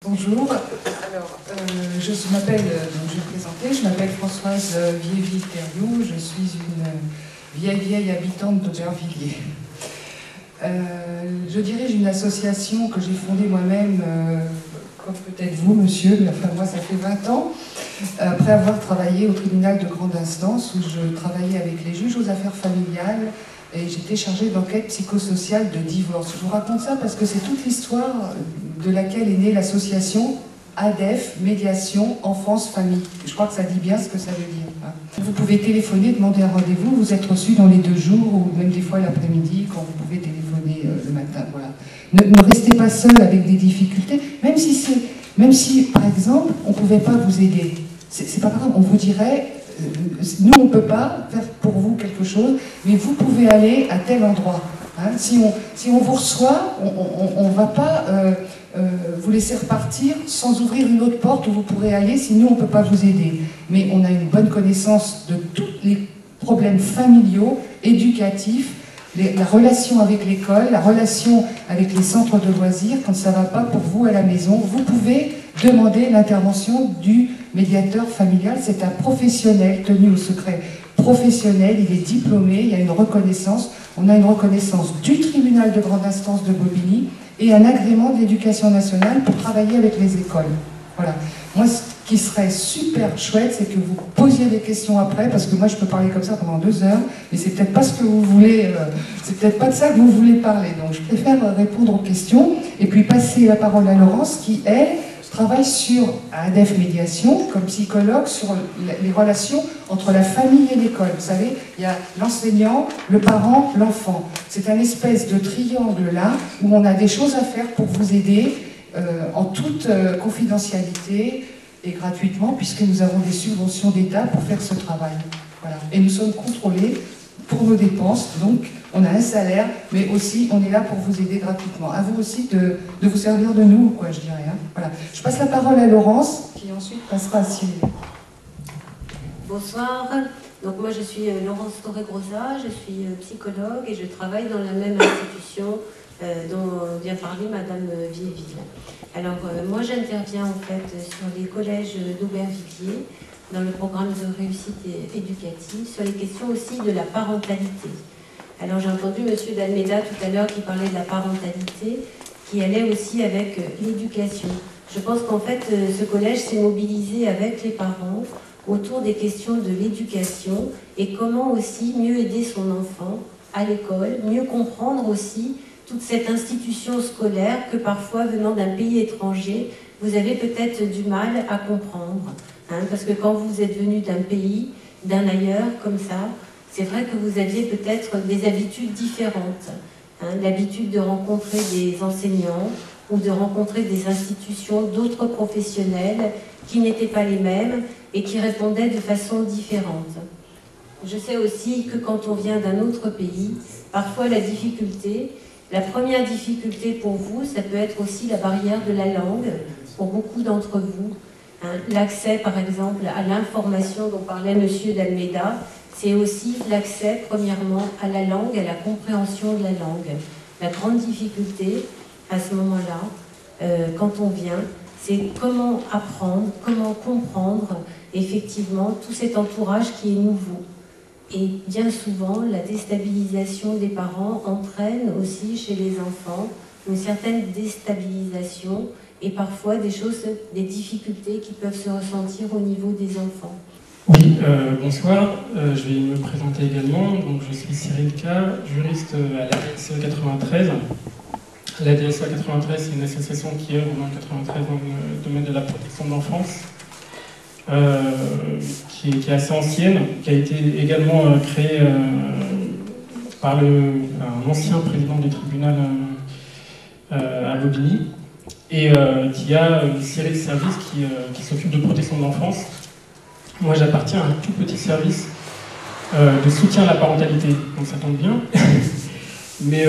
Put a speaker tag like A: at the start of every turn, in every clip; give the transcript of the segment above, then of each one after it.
A: Bonjour. Alors, je m'appelle Françoise Viéville-Thériault, je suis une vieille habitante d'Aubervilliers. Je dirige une association que j'ai fondée moi-même, comme peut-être vous, monsieur, mais enfin moi ça fait 20 ans, après avoir travaillé au tribunal de grande instance où je travaillais avec les juges aux affaires familiales et j'étais chargée d'enquête psychosociale de divorce. Je vous raconte ça parce que c'est toute l'histoire de laquelle est née l'association ADEF, Médiation, Enfance, Famille. Je crois que ça dit bien ce que ça veut dire. Hein. Vous pouvez téléphoner, demander un rendez-vous, vous êtes reçu dans les 2 jours ou même des fois l'après-midi quand vous pouvez téléphoner le matin. Voilà. Ne restez pas seul avec des difficultés, même si par exemple on ne pouvait pas vous aider. C'est pas grave, on vous dirait, nous on ne peut pas faire pour vous quelque chose, mais vous pouvez aller à tel endroit. Hein. Si on vous reçoit, on ne va pas vous laisser repartir sans ouvrir une autre porte où vous pourrez aller, sinon on ne peut pas vous aider. Mais on a une bonne connaissance de tous les problèmes familiaux, éducatifs, la relation avec l'école, la relation avec les centres de loisirs, quand ça ne va pas pour vous à la maison, vous pouvez demander l'intervention du médiateur familial. C'est un professionnel tenu au secret professionnel, il est diplômé, il y a une reconnaissance. On a une reconnaissance du tribunal de grande instance de Bobigny et un agrément de l'éducation nationale pour travailler avec les écoles. Voilà. Moi, ce qui serait super chouette, c'est que vous posiez des questions après, parce que moi, je peux parler comme ça pendant 2 heures, mais c'est peut-être pas ce que vous voulez, c'est peut-être pas de ça que vous voulez parler. Donc, je préfère répondre aux questions et puis passer la parole à Laurence, qui, elle, travaille sur ADEF Médiation, comme psychologue, sur les relations entre la famille et l'école. Vous savez, il y a l'enseignant, le parent, l'enfant. C'est un espèce de triangle là, où on a des choses à faire pour vous aider, en toute confidentialité et gratuitement, puisque nous avons des subventions d'État pour faire ce travail. Voilà. Et nous sommes contrôlés pour nos dépenses, donc on a un salaire, mais aussi on est là pour vous aider gratuitement. À vous aussi de vous servir de nous, quoi, je dirais. Hein. Voilà. Je passe la parole à Laurence, qui ensuite passera à Sylvie.
B: Bonsoir. Donc moi je suis Laurence Torregrosa, je suis psychologue et je travaille dans la même institution dont vient parler Madame Viéville. Alors moi j'interviens en fait sur les collèges d'Aubervilliers dans le programme de réussite éducative, sur les questions aussi de la parentalité. Alors j'ai entendu Monsieur D'Almeida tout à l'heure qui parlait de la parentalité, qui allait aussi avec l'éducation. Je pense qu'en fait ce collège s'est mobilisé avec les parents autour des questions de l'éducation et comment aussi mieux aider son enfant à l'école, mieux comprendre aussi toute cette institution scolaire que parfois venant d'un pays étranger, vous avez peut-être du mal à comprendre. Hein, parce que quand vous êtes venu d'un pays, d'un ailleurs, comme ça, c'est vrai que vous aviez peut-être des habitudes différentes. Hein, l'habitude de rencontrer des enseignants ou de rencontrer des institutions d'autres professionnels qui n'étaient pas les mêmes et qui répondaient de façon différente. Je sais aussi que quand on vient d'un autre pays, parfois la première difficulté pour vous, ça peut être aussi la barrière de la langue, pour beaucoup d'entre vous. Hein, l'accès, par exemple, à l'information dont parlait Monsieur D'Almeida, c'est aussi l'accès, premièrement, à la langue, à la compréhension de la langue. La grande difficulté, à ce moment-là, quand on vient, c'est comment apprendre, comment comprendre, effectivement, tout cet entourage qui est nouveau. Et bien souvent, la déstabilisation des parents entraîne aussi chez les enfants une certaine déstabilisation et parfois des difficultés qui peuvent se ressentir au niveau des enfants.
C: Oui, bonsoir, je vais me présenter également. Donc, je suis Cyril K, juriste à l'ADSE 93. L'ADSE 93, c'est une association qui œuvre dans le 93 dans le domaine de la protection de l'enfance. Qui est assez ancienne, qui a été également créée par un ancien président du tribunal à Bobigny, et qui a une série de services qui s'occupent de protection de l'enfance. Moi, j'appartiens à un tout petit service de soutien à la parentalité, donc ça tombe bien. mais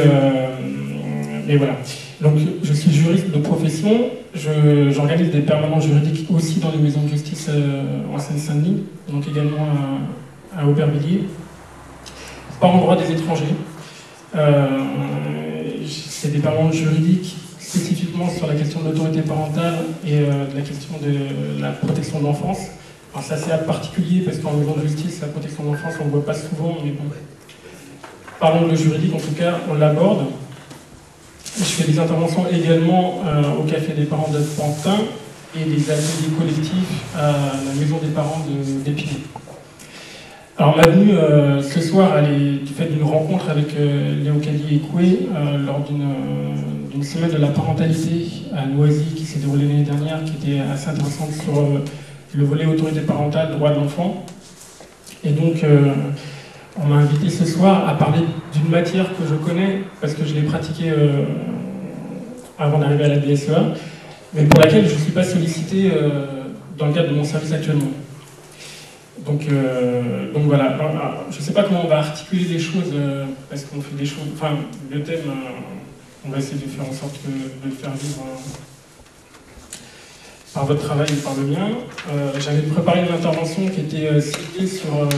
C: voilà. Donc, je suis juriste de profession. J'organise des permanences juridiques aussi dans les maisons de justice en Seine-Saint-Denis, donc également à Aubervilliers. Pas en droit des étrangers. C'est des permanences juridiques spécifiquement sur la question de l'autorité parentale et la question de la protection de l'enfance. Alors ça c'est particulier parce qu'en maison de justice, la protection de l'enfance on ne le voit pas souvent, mais bon, parlons de le juridique en tout cas, on l'aborde. Je fais des interventions également au Café des parents de Pantin et des ateliers collectifs à la maison des parents d'Épinay. Alors ma venue ce soir, elle est du fait d'une rencontre avec Léocadie Ekoué lors d'une semaine de la parentalité à Noisy qui s'est déroulée l'année dernière, qui était assez intéressante sur le volet autorité parentale, droit de l'enfant. Et donc on m'a invité ce soir à parler d'une matière que je connais parce que je l'ai pratiquée avant d'arriver à la BSEA, mais pour laquelle je ne suis pas sollicité dans le cadre de mon service actuellement. Donc voilà, je ne sais pas comment on va articuler les choses, parce qu'on fait des choses, enfin le thème, on va essayer de faire en sorte de le faire vivre par votre travail et par le mien. J'avais préparé une intervention qui était ciblée sur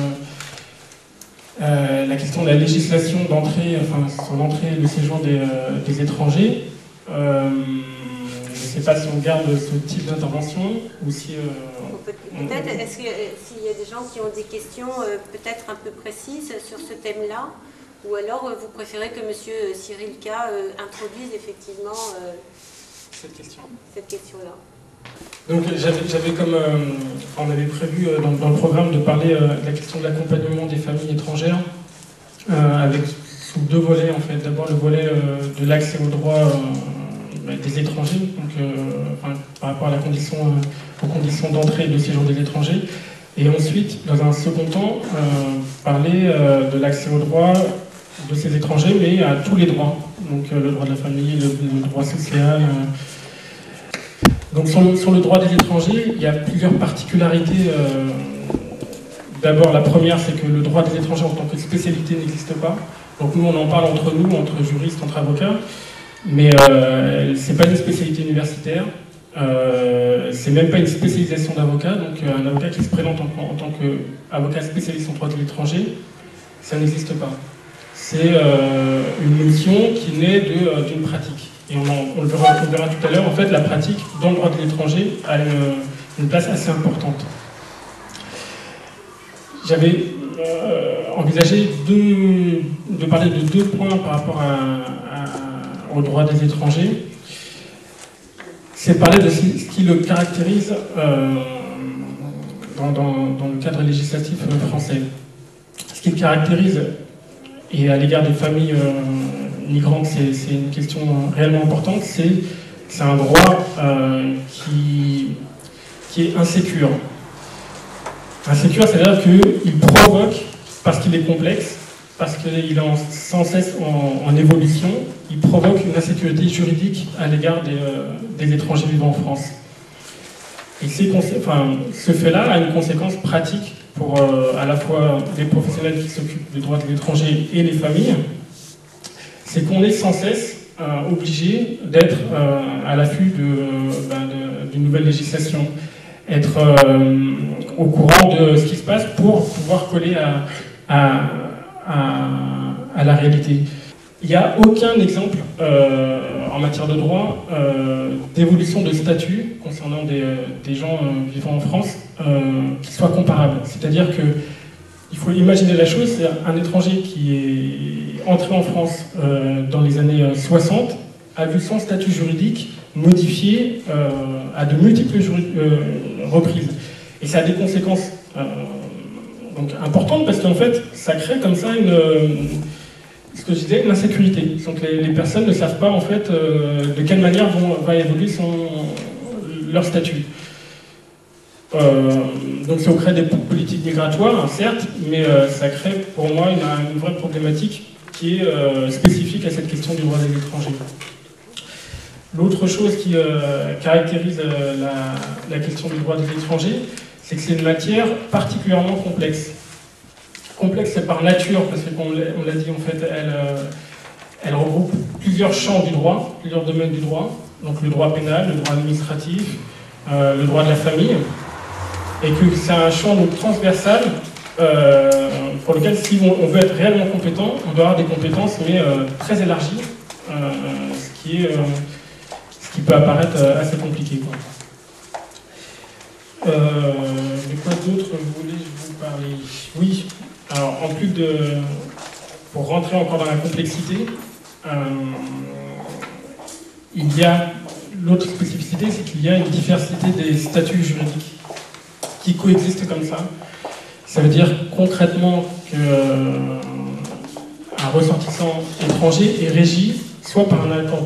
C: la question de la législation d'entrée, enfin sur l'entrée et le séjour des étrangers. Je ne sais pas si on garde ce type d'intervention ou si...
B: Peut-être, est-ce qu'il y a des gens qui ont des questions peut-être un peu précises sur ce thème-là, ou alors vous préférez que M. Cyrilka introduise effectivement
C: cette
B: question-là.
C: Donc j'avais comme on avait prévu dans le programme de parler de la question de l'accompagnement des familles étrangères avec sous deux volets en fait. D'abord le volet de l'accès aux droits des étrangers, donc par rapport à aux conditions d'entrée et de séjour des étrangers, et ensuite dans un second temps parler de l'accès aux droits de ces étrangers, mais à tous les droits, donc le droit de la famille, le droit social. Donc sur le droit des étrangers, il y a plusieurs particularités. D'abord, la première, c'est que le droit des étrangers en tant que spécialité n'existe pas. Donc nous, on en parle entre nous, entre juristes, entre avocats, mais c'est pas une spécialité universitaire. C'est même pas une spécialisation d'avocat. Donc un avocat qui se présente en tant qu'avocat spécialiste en droit de l'étranger, ça n'existe pas. C'est une notion qui naît d'une pratique. Et on le verra tout à l'heure, en fait, la pratique dans le droit de l'étranger a une place assez importante. J'avais envisagé de parler de deux points par rapport au droit des étrangers. C'est parler de ce qui le caractérise dans le cadre législatif français. Ce qui le caractérise, et à l'égard des familles migrantes, c'est une question réellement importante, c'est un droit qui est insécure. Insécure, c'est-à-dire qu'il provoque, parce qu'il est complexe, parce qu'il est sans cesse en évolution, il provoque une insécurité juridique à l'égard des étrangers vivant en France. Et ce fait-là a une conséquence pratique pour à la fois les professionnels qui s'occupent des droits de l'étranger et les familles, c'est qu'on est sans cesse obligé d'être à l'affût d'une nouvelle législation, être au courant de ce qui se passe pour pouvoir coller à la réalité. Il n'y a aucun exemple en matière de droit d'évolution de statut concernant des gens vivant en France qui soit comparable. C'est-à-dire qu'il faut imaginer la chose, c'est un étranger qui est entré en France dans les années 60, a vu son statut juridique modifié à de multiples reprises. Et ça a des conséquences donc importantes parce qu'en fait, ça crée comme ça ce que je disais, une insécurité. Donc les personnes ne savent pas en fait de quelle manière va évoluer leur statut. Donc ça crée des politiques migratoires, certes, mais ça crée pour moi une vraie problématique qui est spécifique à cette question du droit des étrangers. L'autre chose qui caractérise la question du droit des étrangers, c'est que c'est une matière particulièrement complexe. Complexe par nature, parce que comme on l'a dit, en fait, elle regroupe plusieurs champs du droit, plusieurs domaines du droit, donc le droit pénal, le droit administratif, le droit de la famille, et que c'est un champ donc transversal pour lequel, si on veut être réellement compétent, on doit avoir des compétences, mais très élargies, ce qui est ce qui peut apparaître assez compliqué, quoi. De quoi d'autre voulais-je vous parler? Oui, alors en plus de... Pour rentrer encore dans la complexité, il y a l'autre spécificité, c'est qu'il y a une diversité des statuts juridiques qui coexistent comme ça. Ça veut dire concrètement qu'un ressortissant étranger est régi soit par un accord